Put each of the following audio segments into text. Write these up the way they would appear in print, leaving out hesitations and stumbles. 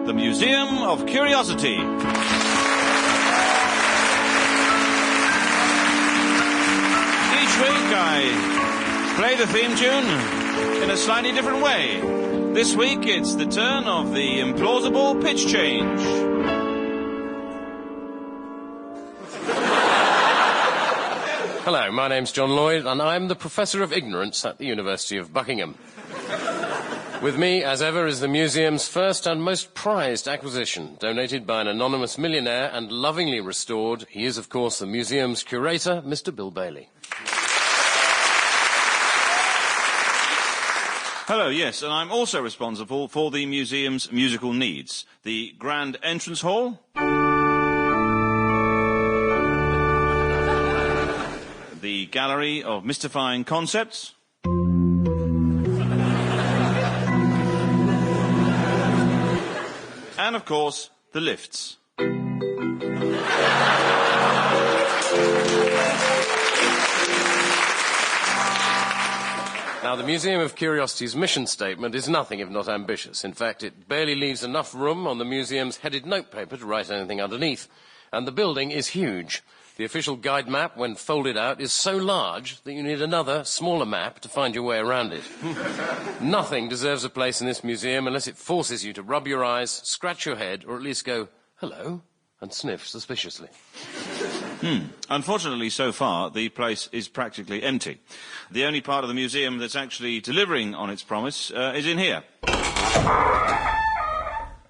the Museum of Curiosity. Each week I play the theme tune in a slightly different way. This week it's the turn of the implausible pitch change. Hello, my name's John Lloyd, and I'm the Professor of Ignorance at the University of Buckingham. With me, as ever, is the museum's first and most prized acquisition, donated by an anonymous millionaire and lovingly restored. He is, of course, the museum's curator, Mr. Bill Bailey. Hello, yes, and I'm also responsible for the museum's musical needs. The grand entrance hall, the gallery of mystifying concepts, and, of course, the lifts. Now, the Museum of Curiosity's mission statement is nothing if not ambitious. In fact, it barely leaves enough room on the museum's headed notepaper to write anything underneath. And the building is huge. The official guide map, when folded out, is so large that you need another, smaller map to find your way around it. Nothing deserves a place in this museum unless it forces you to rub your eyes, scratch your head, or at least go, hello, and sniff suspiciously. Unfortunately, so far, the place is practically empty. The only part of the museum that's actually delivering on its promise is in here.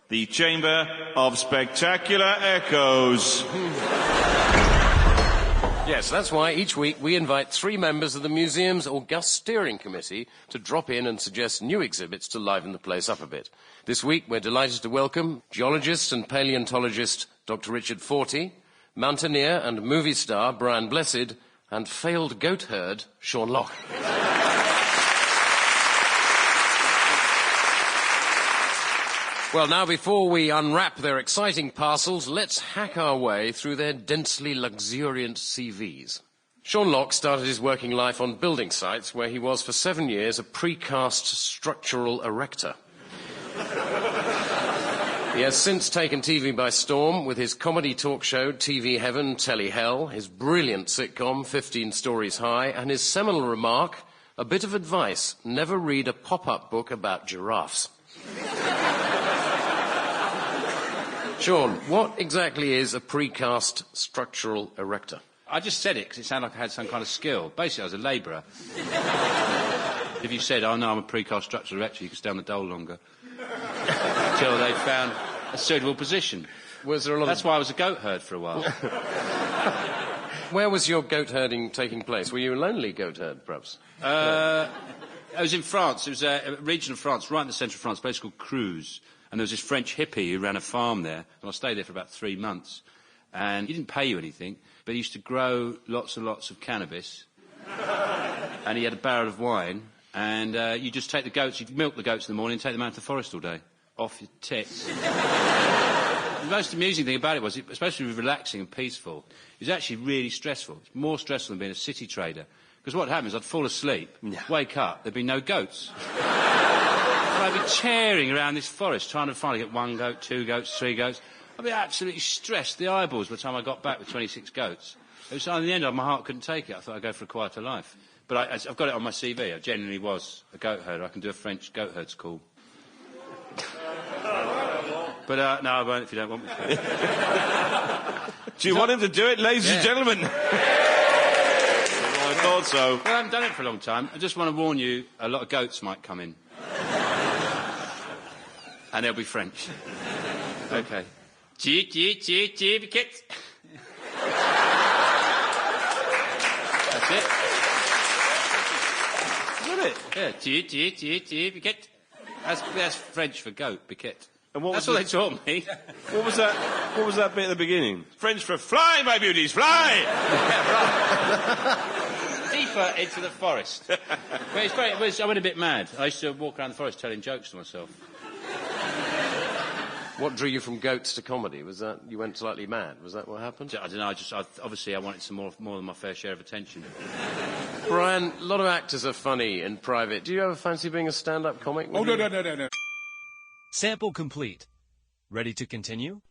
The Chamber of Spectacular Echoes. Yes, that's why each week we invite 3 members of the museum's august steering committee to drop in and suggest new exhibits to liven the place up a bit. This week we're delighted to welcome geologist and paleontologist Dr. Richard Fortey, mountaineer and movie star Brian Blessed, and failed goat herd Sean Locke. Well, now, before we unwrap their exciting parcels, let's hack our way through their densely luxuriant CVs. Sean Locke started his working life on building sites, where he was for 7 years a precast structural erector. He has since taken TV by storm with his comedy talk show, TV Heaven, Telly Hell, his brilliant sitcom, 15 Stories High, and his seminal remark, a bit of advice, never read a pop-up book about giraffes. Sean, what exactly is a precast structural erector? I just said it because it sounded like I had some kind of skill. Basically, I was a labourer. If you said, oh, no, I'm a precast structural erector, you could stay on the dole longer. Until they found a suitable position. Was there a lot That's why I was a goat herd for a while. Where was your goat herding taking place? Were you a lonely goat herd, perhaps? I was in France. It was a region of France, right in the centre of France, a place called Creuse. And there was this French hippie who ran a farm there, and I stayed there for about 3 months. And he didn't pay you anything, but he used to grow lots and lots of cannabis. And he had a barrel of wine, and you just take the goats, you'd milk the goats in the morning and take them out to the forest all day. Off your tits. The most amusing thing about it was, especially relaxing and peaceful, it was actually really stressful. It's more stressful than being a city trader. Because what happened is I'd fall asleep, wake up, there'd be no goats. So I'd be tearing around this forest, trying to finally get 1 goat, 2 goats, 3 goats. I'd be absolutely stressed, the eyeballs, by the time I got back with 26 goats. It was, in the end, my heart couldn't take it. I thought I'd go for a quieter life. But I've got it on my CV. I genuinely was a goat herder. I can do a French goat herd's call. But, no, I won't if you don't want me to. Do you want him to do it, ladies and gentlemen? I thought so. Well, I haven't done it for a long time. I just want to warn you, a lot of goats might come in. And they'll be French. OK. Biquette. That's it. Is that it? Yeah. Biquette. That's French for goat, biquette. And what That's what they taught me. What was that? What was that bit at the beginning? French for fly, my beauties, fly! Deeper into the forest. But it's great. I went a bit mad. I used to walk around the forest telling jokes to myself. What drew you from goats to comedy? Was that you went slightly mad? Was that what happened? I don't know. Obviously, I wanted some more than my fair share of attention. Brian, a lot of actors are funny in private. Do you ever fancy being a stand-up comic? Oh, no. Sample complete. Ready to continue?